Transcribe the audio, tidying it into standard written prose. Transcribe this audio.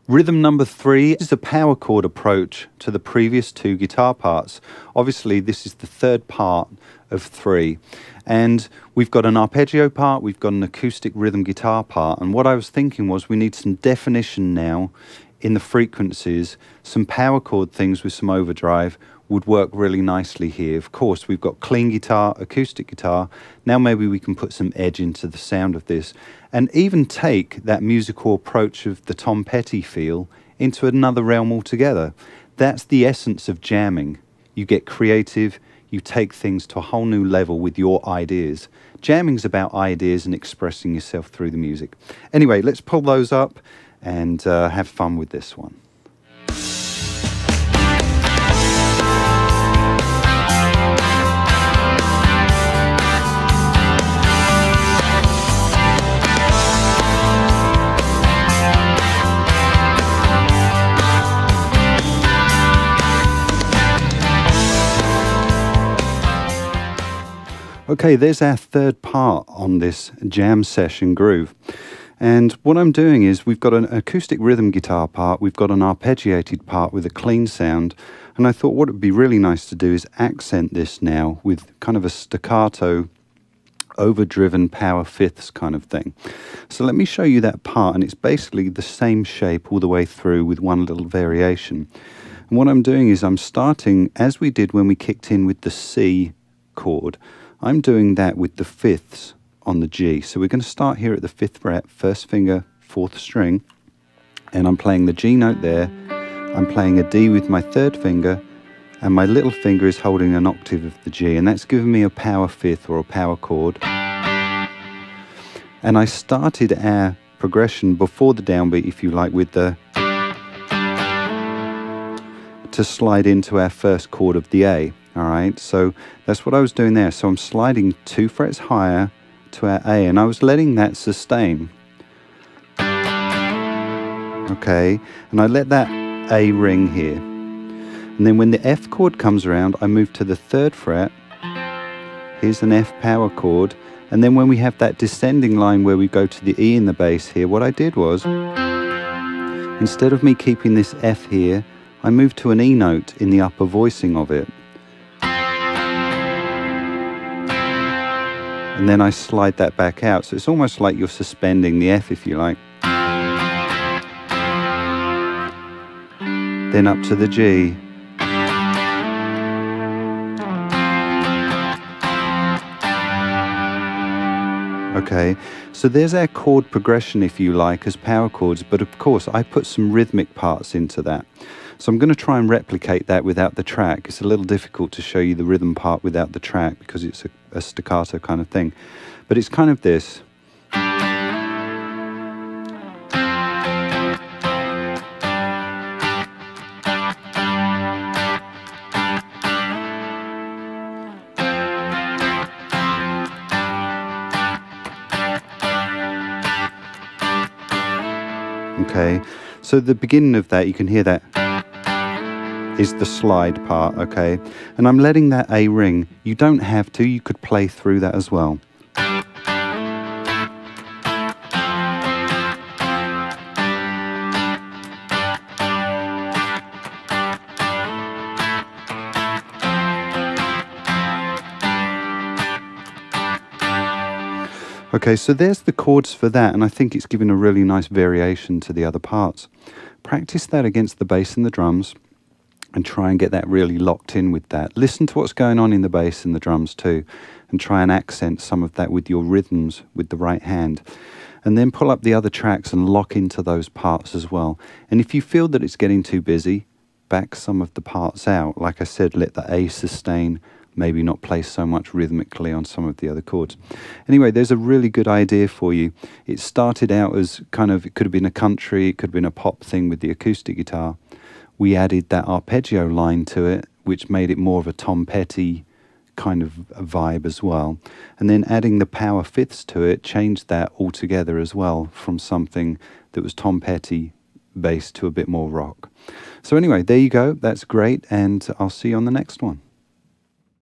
Rhythm number 3 is a power chord approach to the previous 2 guitar parts. Obviously, this is the 3rd part of 3. And we've got an arpeggio part, we've got an acoustic rhythm guitar part. And what I was thinking was we need some definition now in the frequencies. Some power chord things with some overdrive would work really nicely here. Of course, we've got clean guitar, acoustic guitar. Now maybe we can put some edge into the sound of this and even take that musical approach of the Tom Petty feel into another realm altogether. That's the essence of jamming. You get creative, you take things to a whole new level with your ideas. Jamming's about ideas and expressing yourself through the music. Anyway, let's pull those up and have fun with this one. Okay, there's our 3rd part on this jam session groove. And what I'm doing is we've got an acoustic rhythm guitar part, we've got an arpeggiated part with a clean sound, and I thought what would be really nice to do is accent this now with kind of a staccato, overdriven power fifths kind of thing. So let me show you that part, and it's basically the same shape all the way through with one little variation. And what I'm doing is I'm starting, as we did when we kicked in with the C chord, I'm doing that with the fifths on the G. So we're going to start here at the 5th fret, 1st finger, 4th string, and I'm playing the G note there. I'm playing a D with my 3rd finger, and my little finger is holding an octave of the G, and that's giving me a power fifth or a power chord. And I started our progression before the downbeat, if you like, with the to slide into our 1st chord of the A. All right, so that's what I was doing there. So I'm sliding 2 frets higher to our A, and I was letting that sustain. Okay, and I let that A ring here. And then when the F chord comes around, I move to the 3rd fret. Here's an F power chord. And then when we have that descending line where we go to the E in the bass here, what I did was, instead of me keeping this F here, I moved to an E note in the upper voicing of it. And then I slide that back out. So it's almost like you're suspending the F, if you like. Then up to the G. Okay, so there's our chord progression, if you like, as power chords, but of course I put some rhythmic parts into that. So I'm going to try and replicate that without the track. It's a little difficult to show you the rhythm part without the track because it's a staccato kind of thing. But it's kind of this. Okay, so the beginning of that, you can hear that is the slide part, okay? And I'm letting that A ring. You don't have to, you could play through that as well. Okay, so there's the chords for that, and I think it's given a really nice variation to the other parts. Practice that against the bass and the drums, and try and get that really locked in with that. Listen to what's going on in the bass and the drums too, and try and accent some of that with your rhythms with the right hand. And then pull up the other tracks and lock into those parts as well. And if you feel that it's getting too busy, back some of the parts out. Like I said, let the A sustain, maybe not play so much rhythmically on some of the other chords. Anyway, there's a really good idea for you. It started out as kind of, it could have been a country, it could have been a pop thing with the acoustic guitar. We added that arpeggio line to it, which made it more of a Tom Petty kind of a vibe as well. And then adding the power fifths to it changed that altogether as well, from something that was Tom Petty based to a bit more rock. So anyway, there you go. That's great, and I'll see you on the next one.